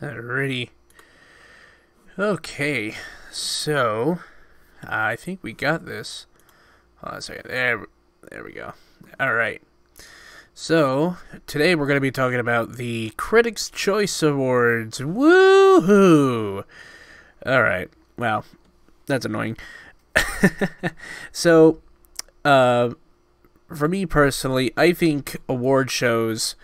Alrighty. Okay, so I think we got this. Hold on a second. There we go. All right. So today we're going to be talking about the Critics' Choice Awards. Woohoo! All right. Well, that's annoying. So, for me personally, I think award shows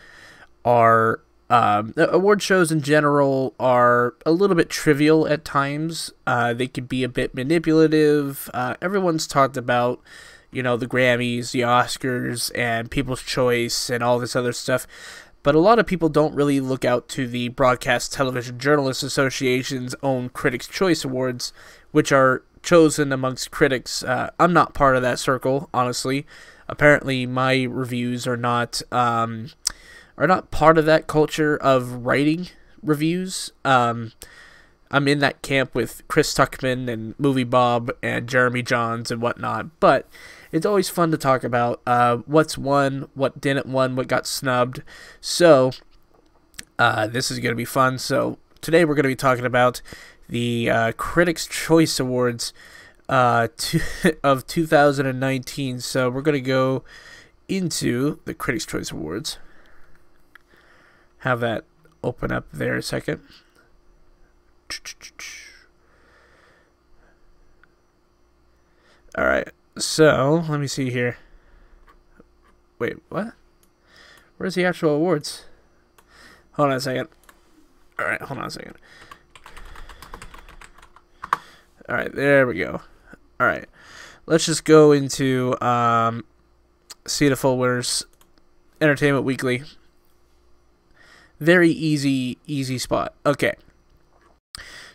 in general are a little bit trivial at times. They can be a bit manipulative. Everyone's talked about, the Grammys, the Oscars, and People's Choice, and all this other stuff. But a lot of people don't really look out to the Broadcast Television Journalists Association's own Critics' Choice Awards, which are chosen amongst critics. I'm not part of that circle, honestly. Apparently, my reviews are not part of that culture of writing reviews. I'm in that camp with Chris Tuckman and Movie Bob and Jeremy Johns and whatnot, but it's always fun to talk about what's won, what didn't win, what got snubbed. So this is going to be fun. So today we're going to be talking about the Critics' Choice Awards of 2019. So we're going to go into the Critics' Choice Awards. Have that open up there a second. Alright, so let me see here. Wait, what? Where's the actual awards? Hold on a second. Alright, hold on a second. Alright, there we go. Alright, let's just go into see the full winners. Entertainment Weekly. Very easy spot. Okay.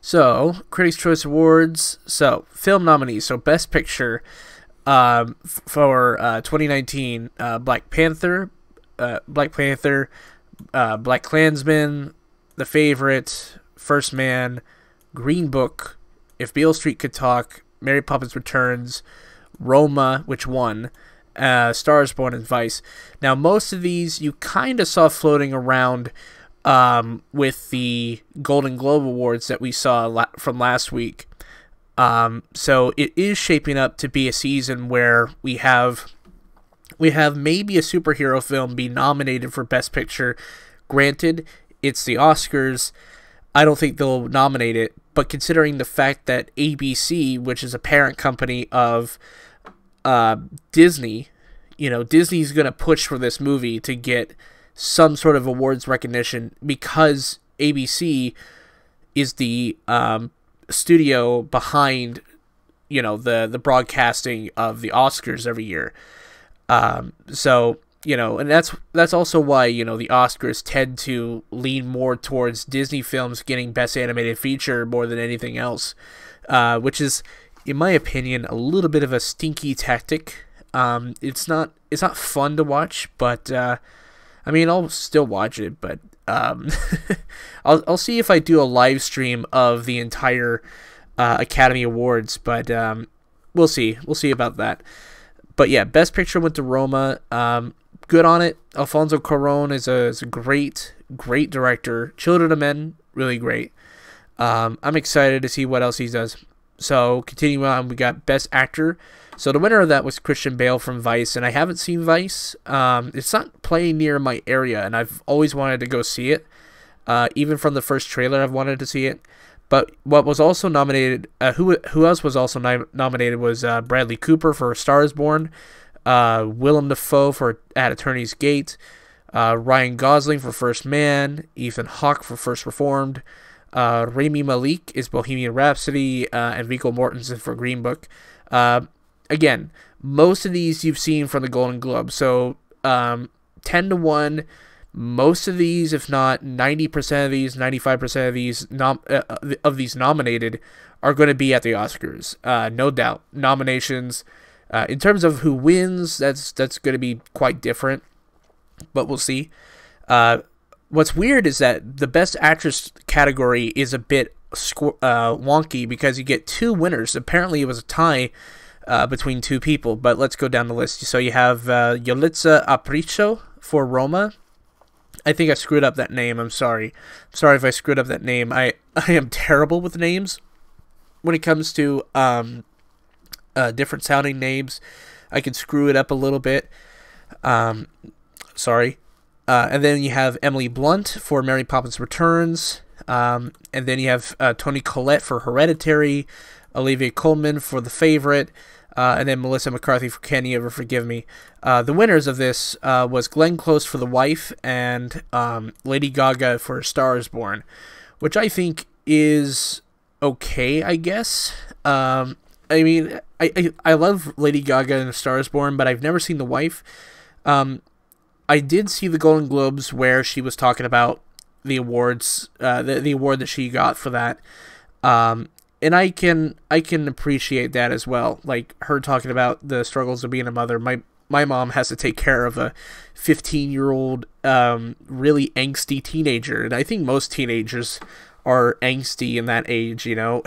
So, Critics' Choice Awards. So, film nominees. So, Best Picture for 2019, Black Panther, Black Klansman, The Favorite, First Man, Green Book, If Beale Street Could Talk, Mary Poppins Returns, Roma, which won, Stars Born, and Vice. Now, most of these you kind of saw floating around with the Golden Globe Awards that we saw from last week. So it is shaping up to be a season where we have maybe a superhero film be nominated for Best Picture. Granted, it's the Oscars. I don't think they'll nominate it, but considering the fact that ABC, which is a parent company of Disney, Disney's going to push for this movie to get some sort of awards recognition because ABC is the studio behind, the broadcasting of the Oscars every year. So, and that's also why, the Oscars tend to lean more towards Disney films getting Best Animated Feature more than anything else, which is, in my opinion, a little bit of a stinky tactic. It's not fun to watch, but I'll still watch it. But I'll see if I do a live stream of the entire Academy Awards. But we'll see about that. But yeah, Best Picture went to Roma. Good on it. Alfonso Cuarón is a great director. Children of Men, really great. I'm excited to see what else he does. So, continuing on, we got Best Actor. So, the winner of that was Christian Bale from Vice, and I haven't seen Vice. It's not playing near my area, and I've always wanted to go see it. Even from the first trailer, I've wanted to see it. But what was also nominated, who else was also nominated was Bradley Cooper for Star is Born, Willem Dafoe for At Attorney's Gate, Ryan Gosling for First Man, Ethan Hawke for First Reformed, Rami Malek is Bohemian Rhapsody, and Viggo Mortensen for Green Book. Again, most of these you've seen from the Golden Globe. So 10-1, most of these, if not 90% of these, 95% of these nominated are going to be at the Oscars. No doubt. Nominations. In terms of who wins, that's going to be quite different, but we'll see. What's weird is that the Best Actress category is a bit wonky because you get two winners. Apparently, it was a tie between two people, but let's go down the list. So you have Yalitza Aparicio for Roma, I think I screwed up that name. I'm sorry. Sorry if I screwed up that name. I am terrible with names when it comes to different sounding names. I can screw it up a little bit. Sorry. And then you have Emily Blunt for Mary Poppins Returns. And then you have Toni Collette for Hereditary. Olivia Colman for The Favorite. And then Melissa McCarthy for Can You Ever Forgive Me. The winners of this was Glenn Close for The Wife and Lady Gaga for A Star Is Born, which I think is okay, I guess. I mean, I love Lady Gaga and A Star Is Born, but I've never seen The Wife. I did see the Golden Globes where she was talking about the awards, the award that she got for that. And I can appreciate that as well. Like her talking about the struggles of being a mother. My mom has to take care of a 15-year-old, really angsty teenager, and I think most teenagers are angsty in that age, you know.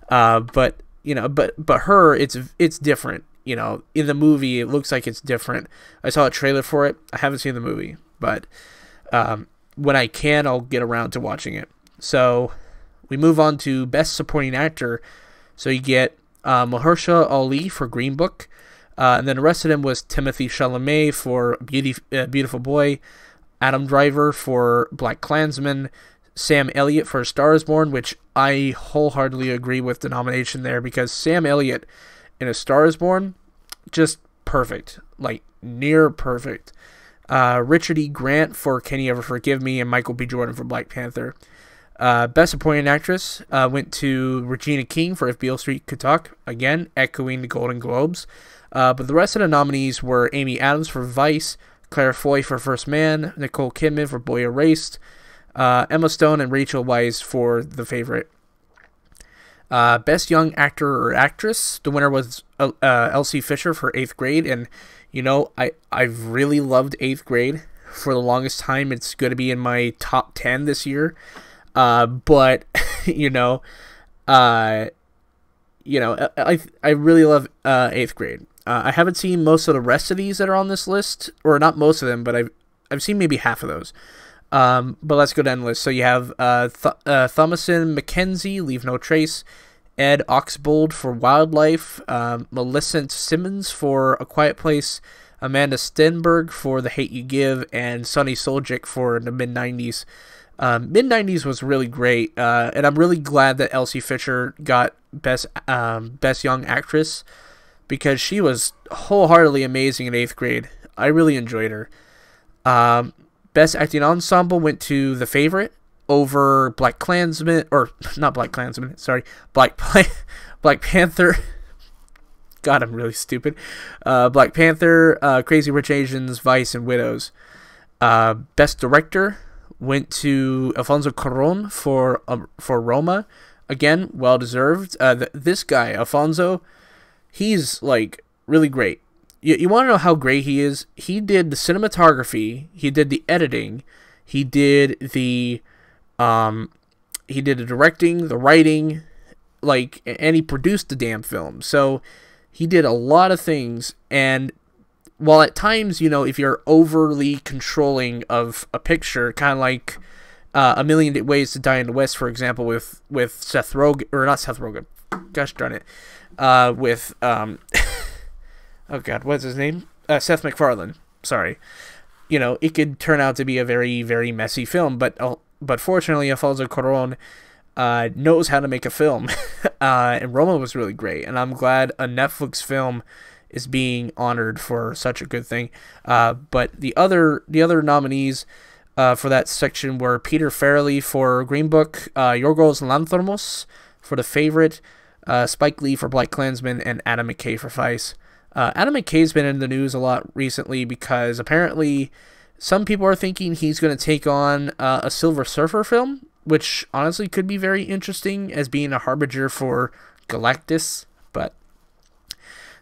But her, it's different. You know, in the movie, it looks like it's different. I saw a trailer for it. I haven't seen the movie, but when I can, I'll get around to watching it. So we move on to Best Supporting Actor. So you get Mahershala Ali for Green Book, and then the rest of them was Timothée Chalamet for Beautiful Boy, Adam Driver for Black Klansman, Sam Elliott for A Star Is Born, which I wholeheartedly agree with the nomination there, because Sam Elliott in A Star Is Born, just perfect, like near perfect. Richard E. Grant for Can You Ever Forgive Me, and Michael B. Jordan for Black Panther. Best Supporting Actress went to Regina King for If Beale Street Could Talk, again, echoing the Golden Globes. But the rest of the nominees were Amy Adams for Vice, Claire Foy for First Man, Nicole Kidman for Boy Erased, Emma Stone and Rachel Weisz for The Favorite. Best Young Actor or Actress, the winner was Elsie Fisher for 8th Grade, and you know, I've really loved 8th Grade for the longest time. It's going to be in my top 10 this year. But you know, I really love 8th Grade. I haven't seen most of the rest of these that are on this list, or not most of them, but I've seen maybe half of those. But let's go down the list. So you have Thomasin McKenzie, Leave No Trace, Ed Oxbold for Wildlife, Millicent Simmons for A Quiet Place, Amanda Stenberg for The Hate You Give, and Sonny Soljic for The Mid-90s. Mid-90s was really great, and I'm really glad that Elsie Fisher got Best Young Actress, because she was wholeheartedly amazing in 8th Grade. I really enjoyed her. Best Acting Ensemble went to The Favorite over Black Klansman, or not Black Klansman, sorry, Black Panther. God, I'm really stupid. Black Panther, Crazy Rich Asians, Vice, and Widows. Best Director went to Alfonso Cuarón for Roma. Again, well deserved. This guy, Alfonso, he's like really great. You want to know how great he is? He did the cinematography, he did the editing, he did the directing, the writing, like, and he produced the damn film. So he did a lot of things, and while at times, you know, if you're overly controlling of a picture, kind of like A Million Ways to Die in the West, for example, with Seth Rogen, or not Seth Rogen, gosh darn it, with oh God, what's his name? Seth MacFarlane. Sorry. You know, it could turn out to be a very, very messy film, but fortunately, Alfonso Cuarón knows how to make a film, and Roma was really great, and I'm glad a Netflix film is being honored for such a good thing. But the other nominees for that section were Peter Farrelly for Green Book, Yorgos Lanthimos for The Favorite, Spike Lee for Black Klansman, and Adam McKay for Vice. Adam McKay's been in the news a lot recently because apparently some people are thinking he's going to take on a Silver Surfer film, which honestly could be very interesting as being a harbinger for Galactus. But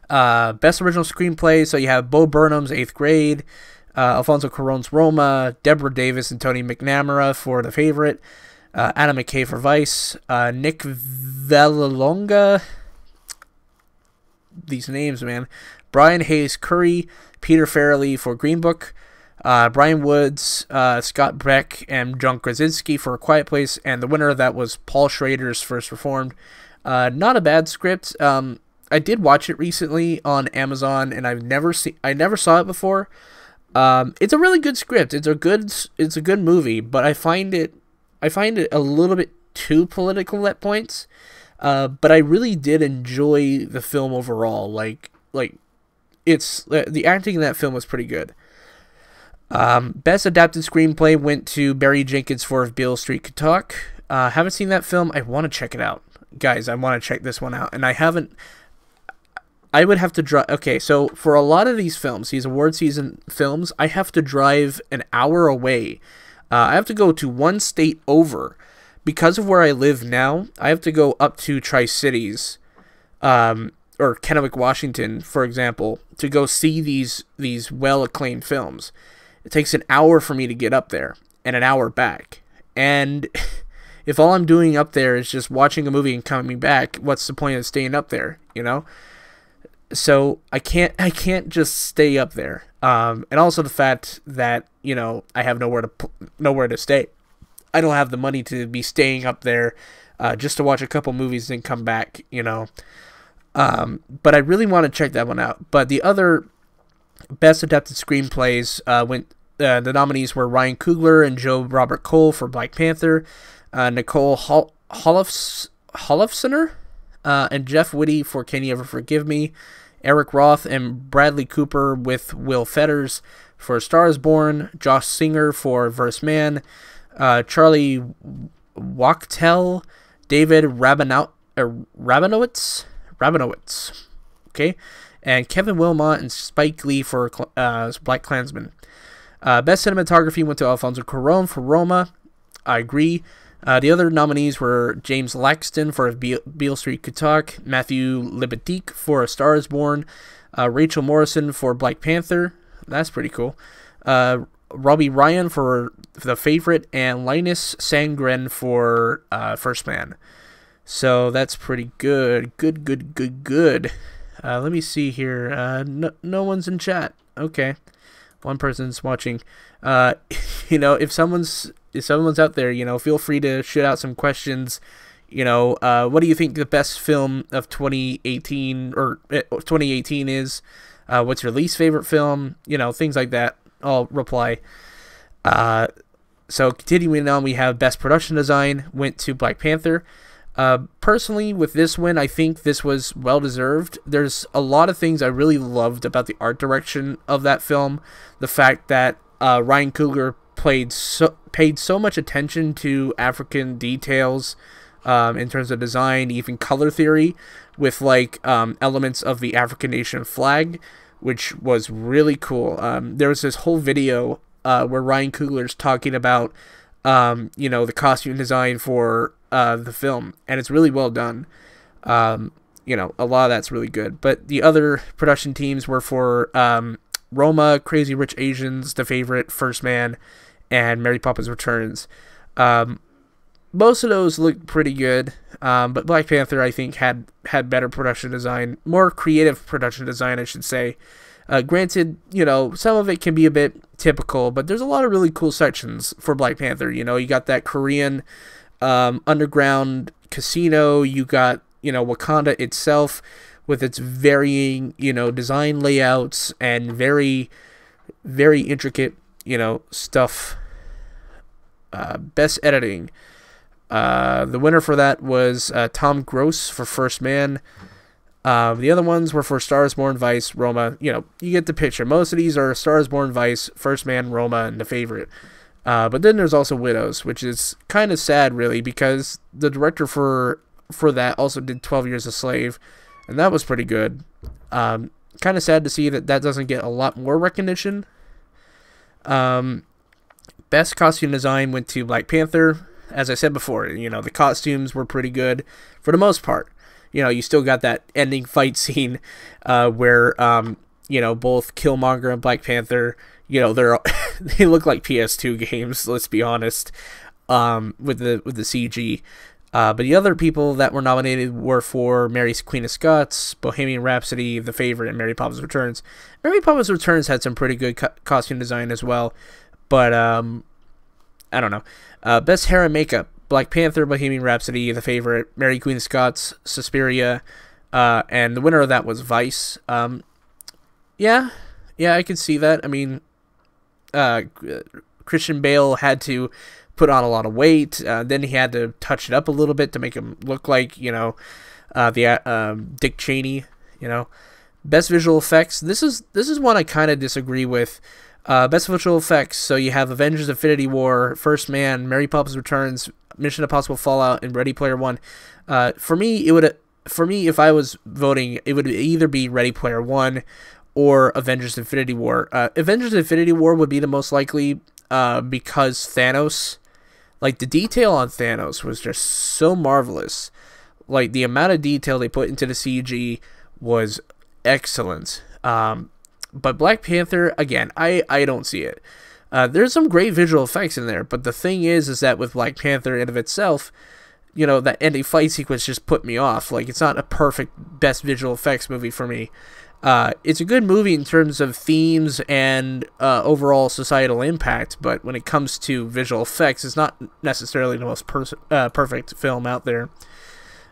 Best Original Screenplay, so you have Bo Burnham's 8th Grade, Alfonso Cuarón's Roma, Deborah Davis and Tony McNamara for The Favorite, Adam McKay for Vice, Nick Vallelonga, these names, man, Brian Hayes Curry, Peter Farrelly for Green Book, Brian Woods, Scott Beck, and John Krasinski for A Quiet Place, and the winner of that was Paul Schrader's First Reformed. Not a bad script. I did watch it recently on Amazon, and I never saw it before. It's a really good script. It's a good movie, but I find it a little bit too political at points. But I really did enjoy the film overall. Like it's the acting in that film was pretty good. Best adapted screenplay went to Barry Jenkins for If Beale Street Could Talk. Haven't seen that film. I want to check it out, guys. I want to check this one out, and I haven't. I would have to drive. Okay, so for a lot of these films, these award season films, I have to drive an hour away. I have to go to one state over. Because of where I live now, I have to go up to Tri-Cities, or Kennewick, Washington, for example, to go see these well-acclaimed films. It takes an hour for me to get up there, and an hour back. And if all I'm doing up there is just watching a movie and coming back, what's the point of staying up there, you know? So I can't just stay up there. And also the fact that, you know, I have nowhere to stay. I don't have the money to be staying up there just to watch a couple movies and come back, you know. But I really want to check that one out. But the other best adapted screenplays the nominees were Ryan Coogler and Joe Robert Cole for Black Panther, Nicole Holofcener and Jeff Whitty for Can You Ever Forgive Me, Eric Roth and Bradley Cooper with Will Fetters for A Star Is Born, Josh Singer for First Man, Charlie Wachtel, David Rabinowitz, okay, and Kevin Wilmot and Spike Lee for Black Klansman. Best cinematography went to Alfonso Cuarón for Roma. I agree. The other nominees were James Laxton for If Beale Street Could Talk, Matthew Libatique for A Star Is Born, Rachel Morrison for Black Panther. That's pretty cool. Robbie Ryan for The Favorite, and Linus Sandgren for First Man. So that's pretty good. Good. Let me see here. No one's in chat. Okay. One person's watching. You know, if someone's out there, you know, feel free to shoot out some questions. You know, what do you think the best film of 2018 or 2018 is? What's your least favorite film? You know, things like that. I'll reply. So continuing on, we have best production design went to Black Panther. Personally, with this win, I think this was well-deserved. There's a lot of things I really loved about the art direction of that film. The fact that Ryan Coogler paid so much attention to African details in terms of design, even color theory, with like elements of the African nation flag, which was really cool. There was this whole video where Ryan Coogler's talking about you know, the costume design for the film, and it's really well done. You know, a lot of that's really good. But the other production teams were for Roma, Crazy Rich Asians, The Favorite, First Man, and Mary Poppins Returns. Most of those looked pretty good, but Black Panther, I think, had better production design, more creative production design, I should say. Granted, you know, some of it can be a bit typical, but there's a lot of really cool sections for Black Panther. You know, you got that Korean underground casino, you got, you know, Wakanda itself with its varying, you know, design layouts and very, very intricate, you know, stuff. Best editing. The winner for that was Tom Gross for First Man. The other ones were for Star Is Born, Vice, Roma. You know, you get the picture. Most of these are Star Is Born, Vice, First Man, Roma, and The Favorite. But then there's also Widows, which is kind of sad, really, because the director for that also did 12 Years a Slave, and that was pretty good. Kind of sad to see that doesn't get a lot more recognition. Best costume design went to Black Panther. As I said before, you know, the costumes were pretty good for the most part. You know, you still got that ending fight scene where, you know, both Killmonger and Black Panther, you know, they look like PS2 games, let's be honest, with the CG. But the other people that were nominated were for Mary Queen of Scots, Bohemian Rhapsody, The Favorite, and Mary Poppins Returns. Mary Poppins Returns had some pretty good costume design as well, but I don't know. Best Hair and Makeup: Black Panther, Bohemian Rhapsody, The Favorite, Mary Queen of Scots, Suspiria, and the winner of that was Vice. Yeah, I could see that. I mean, Christian Bale had to put on a lot of weight. Then he had to touch it up a little bit to make him look like, the Dick Cheney. Best visual effects. This is one I kind of disagree with. Best visual effects. So you have Avengers: Infinity War, First Man, Mary Poppins Returns, Mission Impossible: Fallout, and Ready Player One. For me, if I was voting, it would either be Ready Player One or Avengers: Infinity War. Avengers: Infinity War would be the most likely because Thanos. Like, the detail on Thanos was just so marvelous. Like, the amount of detail they put into the CG was excellent. But Black Panther, again, I don't see it. There's some great visual effects in there, but the thing is that with Black Panther in of itself, that ending fight sequence just put me off. Like, it's not a perfect best visual effects movie for me. It's a good movie in terms of themes and overall societal impact, but when it comes to visual effects, it's not necessarily the most perfect film out there.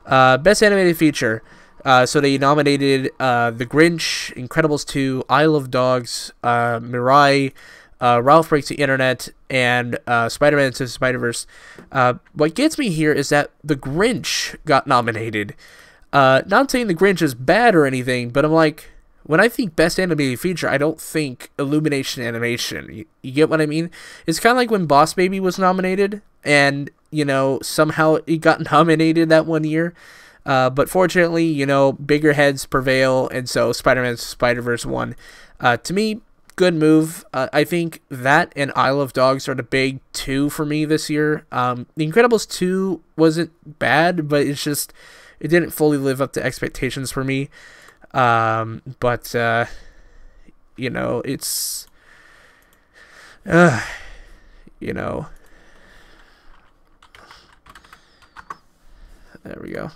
Best Animated Feature. So they nominated The Grinch, Incredibles 2, Isle of Dogs, Mirai, Ralph Breaks the Internet, and Spider-Man Into the Spider-Verse. What gets me here is that The Grinch got nominated. Not saying The Grinch is bad or anything, but I'm like, when I think Best Animated Feature, I don't think Illumination Animation. You get what I mean? It's kind of like when Boss Baby was nominated, and, somehow it got nominated that one year. But fortunately, bigger heads prevail, and so Spider-Man Spider-Verse won. To me, good move. I think that and Isle of Dogs are the big two for me this year. The Incredibles 2 wasn't bad, but it didn't fully live up to expectations for me. But it's, there we go.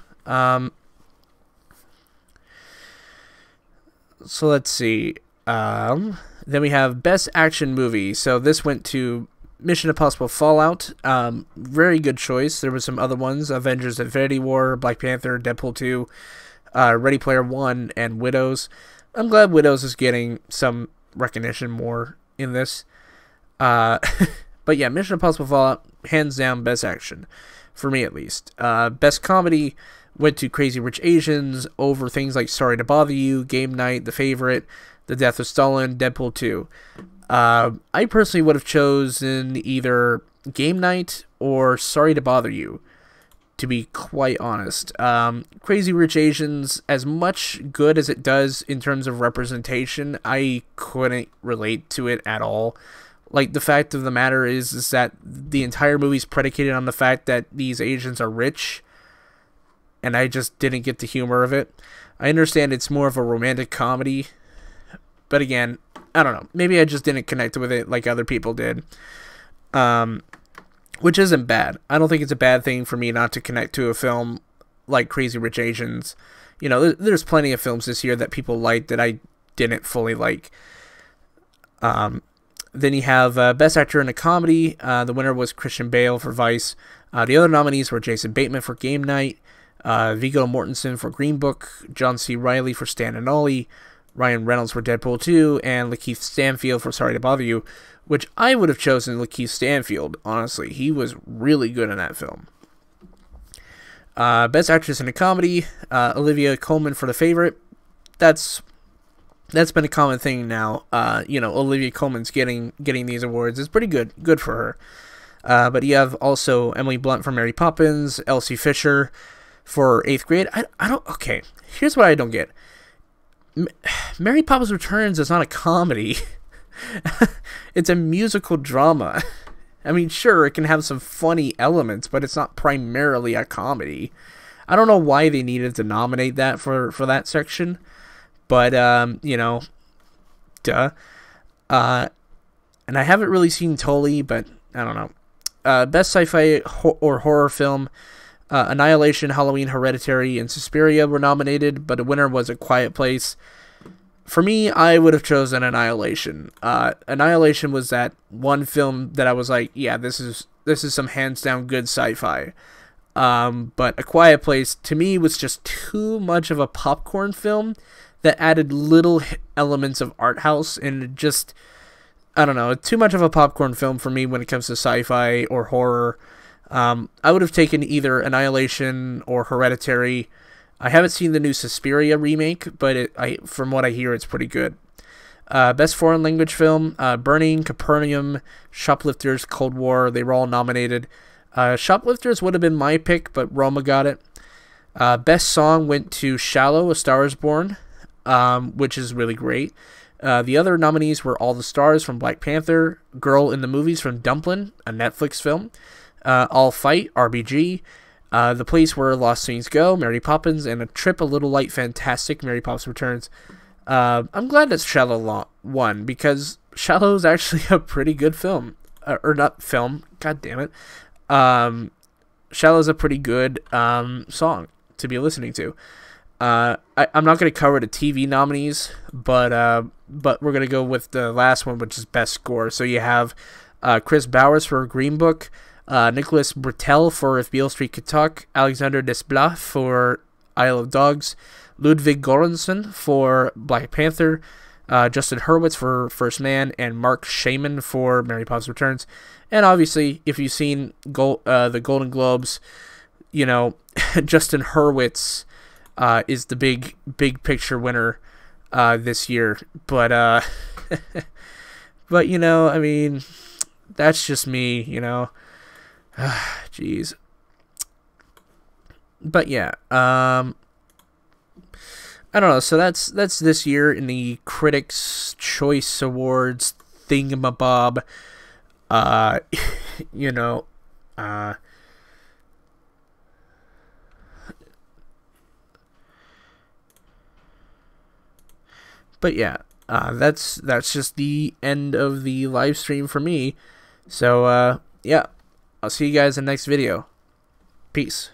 So let's see. Then we have Best Action Movie. So this went to Mission Impossible: Fallout. Very good choice. There were some other ones: Avengers: Infinity War, Black Panther, Deadpool 2, Ready Player One, and Widows. I'm glad Widows is getting some recognition more in this. But yeah, Mission Impossible: Fallout, hands down, best action. For me, at least. Best comedy went to Crazy Rich Asians over things like Sorry to Bother You, Game Night, The Favorite, The Death of Stalin, Deadpool 2. I personally would have chosen either Game Night or Sorry to Bother You, to be quite honest. Crazy Rich Asians, as much good as it does in terms of representation, I couldn't relate to it at all. Like, the fact of the matter is that the entire movie's predicated on the fact that these Asians are rich, and I just didn't get the humor of it. I understand it's more of a romantic comedy, but again, I don't know. Maybe I just didn't connect with it like other people did, which isn't bad. I don't think it's a bad thing for me not to connect to a film like Crazy Rich Asians. There's plenty of films this year that people liked that I didn't fully like. Then you have Best Actor in a Comedy. The winner was Christian Bale for Vice. The other nominees were Jason Bateman for Game Night, Viggo Mortensen for Green Book, John C. Reilly for Stan and Ollie, Ryan Reynolds for Deadpool 2, and Lakeith Stanfield for Sorry to Bother You, which I would have chosen Lakeith Stanfield, honestly. He was really good in that film. Best Actress in a Comedy, Olivia Colman for The Favorite. That's been a common thing now. Olivia Colman's getting these awards. It's pretty good for her. But you have also Emily Blunt for Mary Poppins, Elsie Fisher for 8th Grade. Okay, here's what I don't get. Mary Poppins Returns is not a comedy. It's a musical drama. I mean, sure, it can have some funny elements, but it's not primarily a comedy. I don't know why they needed to nominate that for that section. But, duh. And I haven't really seen Tully, but I don't know. Best sci-fi or horror film. Annihilation, Halloween, Hereditary, and Suspiria were nominated, but a winner was A Quiet Place. For me, I would have chosen Annihilation. Annihilation was that one film that I was like, yeah, this is some hands down good sci-fi. But A Quiet Place, to me, was just too much of a popcorn film that added little elements of art house, and just, I don't know, too much of a popcorn film for me when it comes to sci-fi or horror. I would have taken either Annihilation or Hereditary. I haven't seen the new Suspiria remake, but from what I hear, it's pretty good. Best Foreign Language Film, Burning, Capernaum, Shoplifters, Cold War, they were all nominated. Shoplifters would have been my pick, but Roma got it. Best Song went to Shallow, A Star Is Born, which is really great. The other nominees were All the Stars from Black Panther, Girl in the Movies from Dumplin', a Netflix film, All Fight, RBG, The Place Where Lost Things Go, Mary Poppins, and A Trip a Little Light Fantastic, Mary Poppins Returns. I'm glad that Shallow won, because Shallow is actually a pretty good film. Or not film, god damn it. Shallow is a pretty good song to be listening to. I'm not going to cover the TV nominees, but we're going to go with the last one, which is Best Score. So you have Chris Bowers for Green Book, Nicholas Britell for If Beale Street Could Talk, Alexander Desplat for Isle of Dogs, Ludwig Göransson for Black Panther, Justin Hurwitz for First Man, and Mark Shaman for Mary Poppins Returns. And obviously, if you've seen the Golden Globes, you know, Justin Hurwitz is the big picture winner this year. But but you know, I mean, that's just me, you know. Jeez. But yeah, I don't know. So that's this year in the Critics' Choice Awards thingamabob. You know, but yeah, that's just the end of the live stream for me. So yeah, I'll see you guys in the next video. Peace.